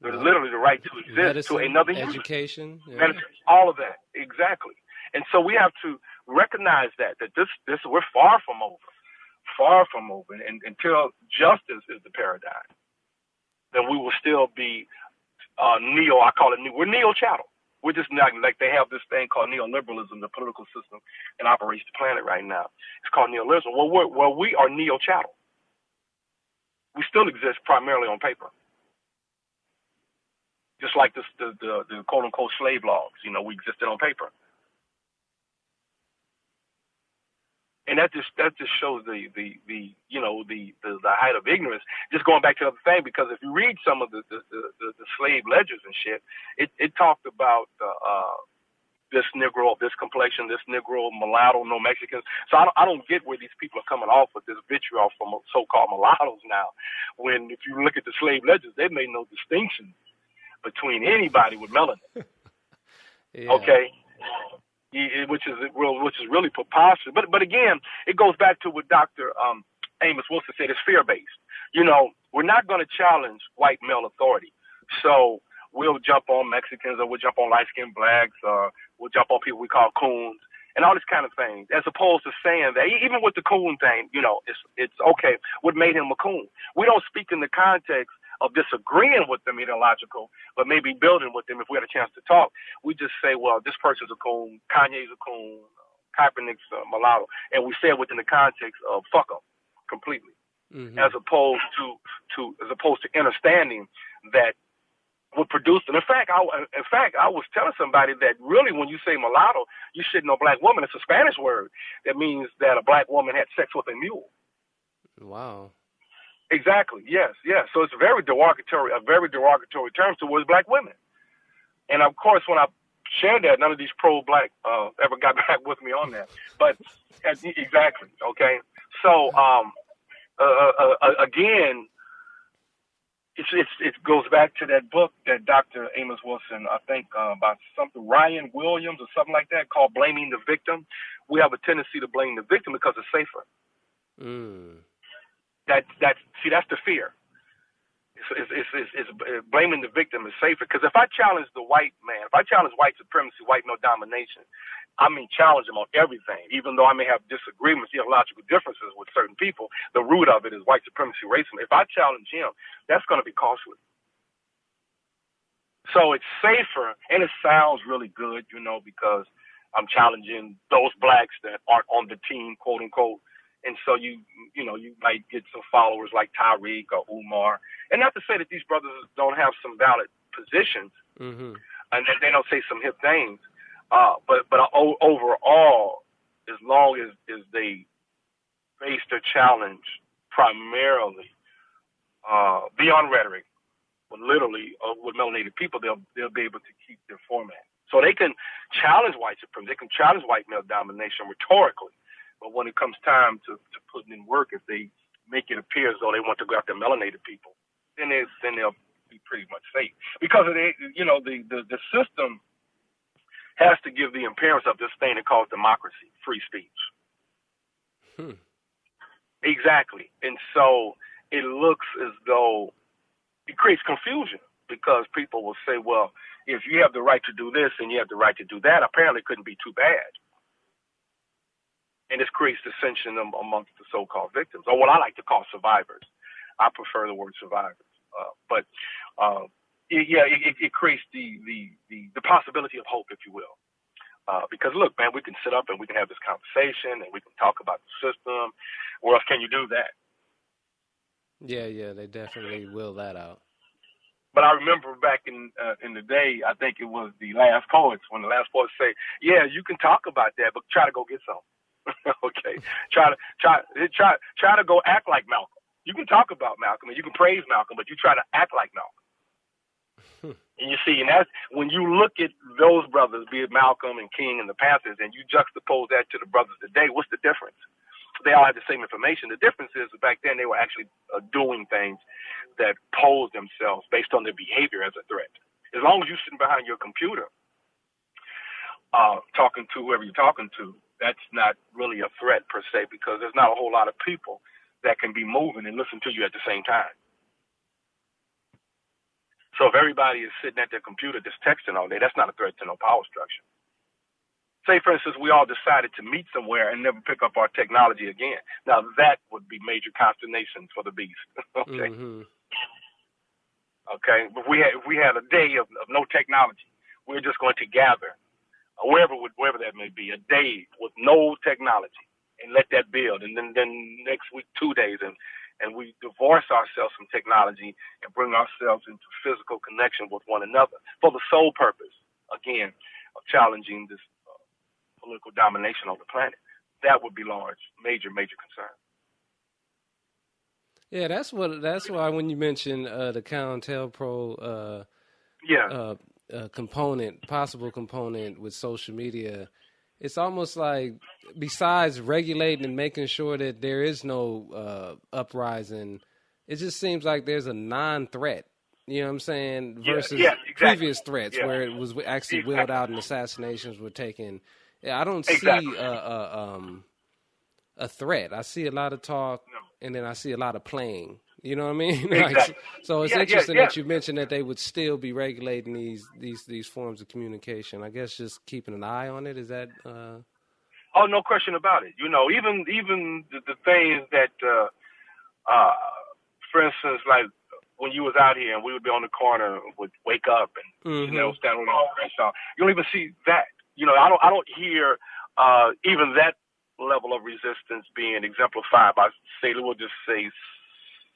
There's literally the right to exist medicine, to another human. Education. Yeah. Medicine, all of that. Exactly. And so we have to recognize that this we're far from over. And until justice is the paradigm, then we will still be we're neo-chattel. We're just not like they have this thing called neoliberalism, the political system that operates the planet right now. It's called neoliberalism. Well, we are neo-chattel. We still exist primarily on paper. Just like the quote unquote slave laws, we existed on paper. And that just shows the height of ignorance. Just going back to the other thing, because if you read some of the slave ledgers and shit, it talked about this Negro of this complexion, this Negro, mulatto, no Mexicans. So I don't get where these people are coming off with this vitriol from so-called mulattoes now. When if you look at the slave ledgers, they made no distinction between anybody with melanin. Yeah. Okay. Which is really preposterous. But again, it goes back to what Dr. Amos Wilson said. It's fear-based. We're not going to challenge white male authority. So we'll jump on Mexicans, or we'll jump on light-skinned blacks, or we'll jump on people we call coons, and all this kind of thing, as opposed to saying that, even with the coon thing, it's okay. What made him a coon? We don't speak in the context of disagreeing with them ideological, but maybe building with them if we had a chance to talk. We just say, well, this person's a coon, Kanye's a coon, Kaepernick's a mulatto, and we say it within the context of fuck them completely, as opposed to understanding that what produced them. In fact, I was telling somebody that really when you say mulatto, you shouldn't know black woman. It's a Spanish word that means that a black woman had sex with a mule. Wow. Exactly. Yes. So it's a very derogatory term towards black women. And of course, when I shared that, none of these pro-black ever got back with me on that. But exactly. Okay. So again, it goes back to that book that Dr. Amos Wilson, I think about something Ryan Williams or something like that, called Blaming the Victim. We have a tendency to blame the victim because it's safer. That's the fear. It's it's blaming the victim is safer. Because if I challenge the white man, if I challenge white supremacy, white male domination, I mean challenge them on everything. Even though I may have disagreements, theological differences with certain people, the root of it is white supremacy, racism. If I challenge him, that's going to be costly. So it's safer, and it sounds really good, because I'm challenging those blacks that aren't on the team, quote unquote. And so you might get some followers like Tyreek or Umar. And not to say that these brothers don't have some valid positions, and that they don't say some hip things. But overall, as long as they base their challenge primarily beyond rhetoric, but literally with melanated people, they'll be able to keep their format. So they can challenge white supremacy, they can challenge white male domination rhetorically. But when it comes time to putting in work, if they make it appear as though they want to go after melanated people, then they'll be pretty much safe. Because the system has to give the appearance of this thing they call democracy, free speech. Exactly. And so it looks as though it creates confusion, because people will say, well, if you have the right to do this and you have the right to do that, apparently it couldn't be too bad. And this creates dissension amongst the so-called victims, or what I like to call survivors. I prefer the word survivors. It creates the possibility of hope, if you will. Because, look, man, we can sit up and we can have this conversation and we can talk about the system. Where else can you do that? Yeah, they definitely will that out. But I remember back in the day, I think it was the Last Poets, when the Last Poets say, yeah, you can talk about that, but try to go get some. Okay, try to go act like Malcolm. You can talk about Malcolm and you can praise Malcolm, but you try to act like Malcolm. And you see, and that's when you look at those brothers, be it Malcolm and King and the Panthers, and you juxtapose that to the brothers today. What's the difference? They all have the same information. The difference is that back then they were actually doing things that pose themselves based on their behavior as a threat. As long as you're sitting behind your computer, talking to whoever you're talking to, that's not really a threat per se, because there's not a whole lot of people that can be moving and listen to you at the same time. So if everybody is sitting at their computer just texting all day, that's not a threat to no power structure. Say, for instance, we all decided to meet somewhere and never pick up our technology again. Now, that would be major consternation for the beast. Okay. Okay. But if we had a day of no technology, we're just going to gather, wherever that may be, a day with no technology, and let that build. And then next week, 2 days, and we divorce ourselves from technology and bring ourselves into physical connection with one another for the sole purpose, again, of challenging this political domination on the planet. That would be large, major concern. Yeah, that's why when you mentioned the COINTELPRO possible component with social media, it's almost like, besides regulating and making sure that there is no uprising, it just seems like there's a non-threat. You know what I'm saying? Versus exactly. Previous threats where it was actually wheeled out and assassinations were taken. I don't see a threat. I see a lot of talk, and then I see a lot of playing. You know what I mean? Exactly. So it's interesting that you mentioned that they would still be regulating these forms of communication. I guess just keeping an eye on it. Is that? Oh, no question about it. Even the things that, for instance, like when you was out here and we would be on the corner with Wake Up and stand on the song, you don't even see that. I don't hear even that level of resistance being exemplified by, say, we'll just say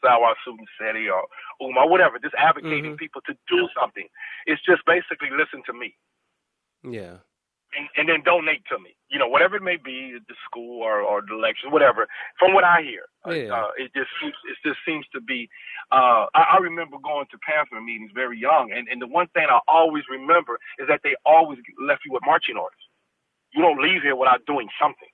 Sawa Sunseti or Umar, whatever, just advocating people to do something. It's just basically listen to me. Yeah. And then donate to me. Whatever it may be, the school or the lecture, whatever. From what I hear, it just seems to be. I remember going to Panther meetings very young, and the one thing I always remember is that they always left you with marching orders. You don't leave here without doing something.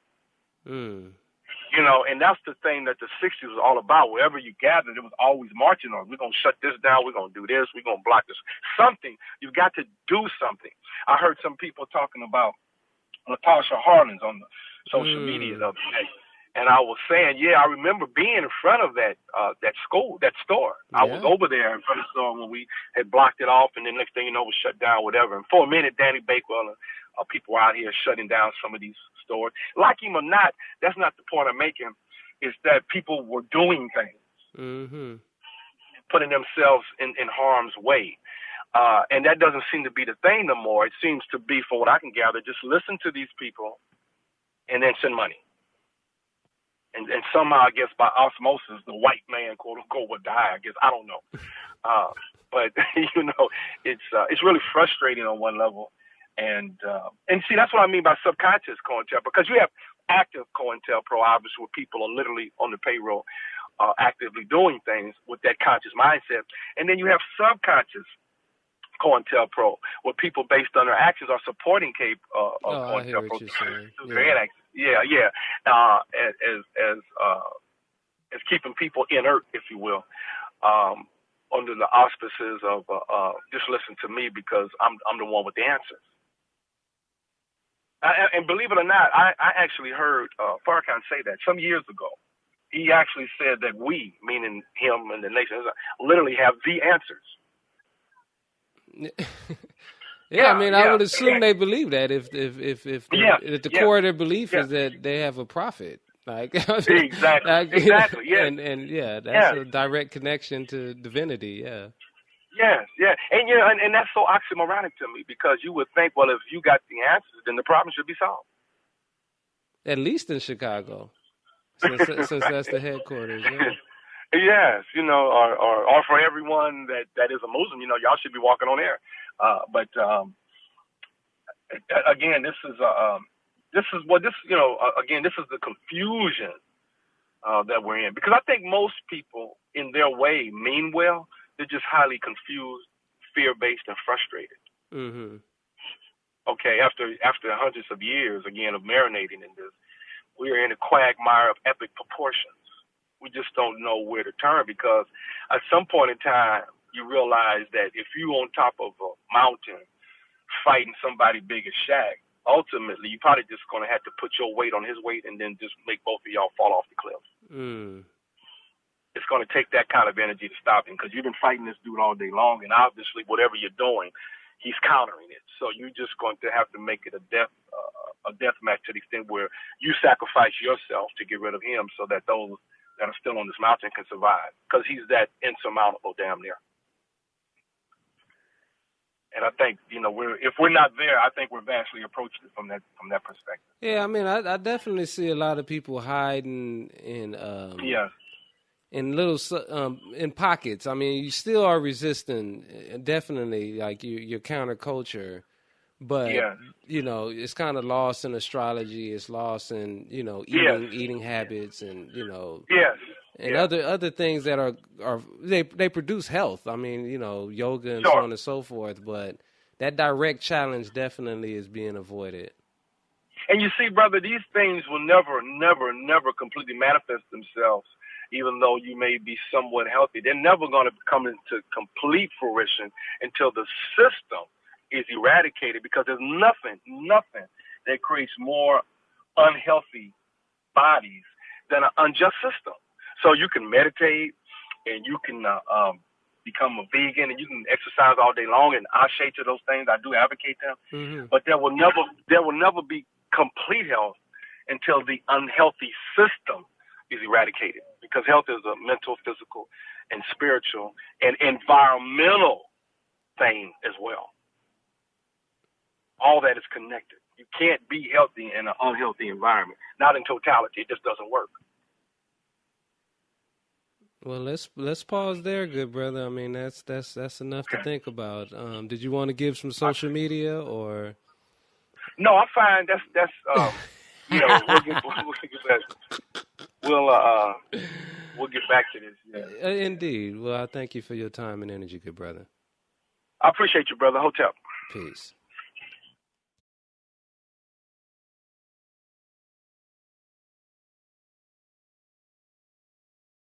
And that's the thing that the 60s was all about. Wherever you gathered, it was always marching on. We're going to shut this down. We're going to do this. We're going to block this. Something. You've got to do something. I heard some people talking about Latasha Harlins on the social media the other day. And I was saying, yeah, I remember being in front of that store. I was Yeah. over there in front of the store when we had blocked it off, and then next thing you know, it was shut down, whatever. And for a minute, Danny Bakewell and people were out here shutting down some of these stores. Like him or not, that's not the point I'm making. Is that people were doing things, Mm-hmm. putting themselves in harm's way. And that doesn't seem to be the thing no more. It seems to be, from what I can gather, just listen to these people and then send money. And somehow, I guess, by osmosis, the white man, quote unquote, would die. I guess, I don't know. But it's really frustrating on one level. And see, that's what I mean by subconscious COINTELPRO, because you have active COINTELPRO, obviously, where people are literally on the payroll, actively doing things with that conscious mindset. And then you have subconscious COINTELPRO, where people, based on their actions, are supporting I hear what COINTELPRO you're saying. through their inactions. Yeah. As keeping people inert, if you will, under the auspices of just listen to me because I'm the one with the answers. And believe it or not, I actually heard Farrakhan say that some years ago. He actually said that we, meaning him and the nation, literally have the answers. Yeah, I mean, I would assume they believe that if the core of their belief is that they have a prophet, like exactly, yeah, and that's a direct connection to divinity, yeah. Yes, and that's so oxymoronic to me, because you would think, well, if you got the answers, then the problem should be solved. At least in Chicago, since that's the headquarters, yeah. Yes, or for everyone that is a Muslim, y'all should be walking on air. But again, this is the confusion that we're in, because I think most people, in their way, mean well. They're just highly confused, fear-based, and frustrated. Mm-hmm. Okay, after hundreds of years, again, of marinating in this, we are in a quagmire of epic proportions. We just don't know where to turn, because at some point in time, you realize that if you're on top of a mountain fighting somebody big as Shaq, ultimately, you're probably just going to have to put your weight on his weight and then just make both of y'all fall off the cliff. Mm. It's going to take that kind of energy to stop him, because you've been fighting this dude all day long, and obviously whatever you're doing, he's countering it. So you're just going to have to make it a death match, to the extent where you sacrifice yourself to get rid of him, so that those that are still on this mountain can survive, because he's that insurmountable, damn near. And I think, if we're not there, I think we're vastly approaching it from that perspective. Yeah, I mean, I definitely see a lot of people hiding in in little in pockets. I mean, you still are resisting, definitely, like your counterculture, but it's kind of lost in astrology. It's lost in eating habits, and other things that are they produce health. I mean, yoga and so on and so forth. But that direct challenge definitely is being avoided. And you see, brother, these things will never completely manifest themselves, even though you may be somewhat healthy. They're never going to come into complete fruition until the system is eradicated, because there's nothing that creates more unhealthy bodies than an unjust system. So you can meditate, and you can become a vegan, and you can exercise all day long, and I shade to those things. I do advocate them. Mm-hmm. But there will never be complete health until the unhealthy system is eradicated, because health is a mental, physical, and spiritual and environmental thing as well. All that is connected. You can't be healthy in an unhealthy environment. Not in totality. It just doesn't work. Well, let's pause there, good brother. I mean, that's enough to think about. Did you want to give some social media, or? No, I'm fine. That's we'll get back to this. Yeah. Indeed. Well, I thank you for your time and energy, good brother. I appreciate you, brother. Hotel. Peace.